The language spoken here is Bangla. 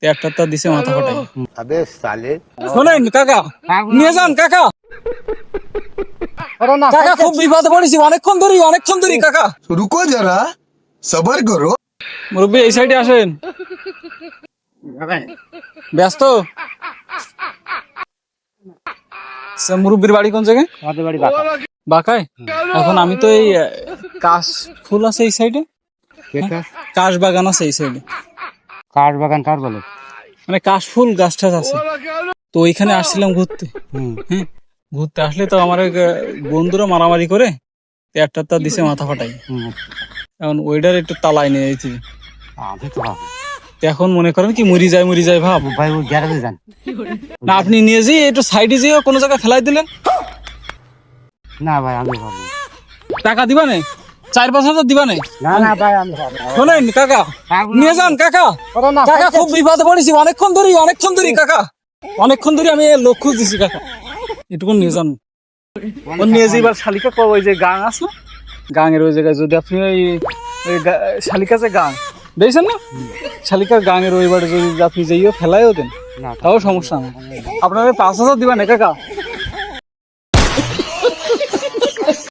একটা দিছে মাথা ফাটাই। अबे साले শোনেন কাকা, নিয়ে যান কাকা। কাকা খুব বিপদে পড়েছি, অনেকক্ষণ ধরি কাকা। रुको जरा सबर करो। মুরব্বী এই সাইডে আসেন। ব্যস্ত? মুরব্বীর বাড়ি কোন জায়গায়? আমাদের বাড়ি বাঁকা। বাঁকায়? এখন আমি তো এই কাশ ফুল আছে এই সাইডে, কাশ বাগান আছে এই সাইডে, কাঠ বাগান কার বলে? মানে কাশ ফুল গাছ টাছ আছে, তো ওইখানে আসছিলাম ঘুরতে। হ্যাঁ, ঘুরতে আসলে তো আমার এক বন্ধুরা মারামারি করে একটা দিছে মাথা ফাটাই। এখন ওইটার একটু তালায় নিয়ে যাইছি। আমি তো ভাবি তো এখন মনে করেন কি মরি যায় ভাব। ভাই ওই গ্যারেজে যান না আপনি নিয়ে যেয়ে একটু সাইডে যেয়ে কোনো জায়গায় ফেলাই দিলেন। না ভাই আমি ভাবি টাকা দিবা নে, 4-5 হাজার দিবা নে। না না ভাই আমি ভাবি শোনেন কাকা, নিয়ে যান কাকা। কাকা খুব বিপদে পড়েছি, অনেকক্ষণ ধরি কাকা, অনেকক্ষণ ধরে আমি লোক খুঁজতেছি কাকা, এটুকু নিয়ে যান। ও নিয়ে যে এবার শালিকা কো ওই যে গাং আছে না, গাঙের ওই জায়গায় যদি আপনি ওই শালিকা যে গাং দেখছেন না, শালিকার গাঙের ওই বাড়ি যদি আপনি যাইও ফেলাইও দেন না তাও সমস্যা না। আপনার 5 হাজার দিবা না কাকা।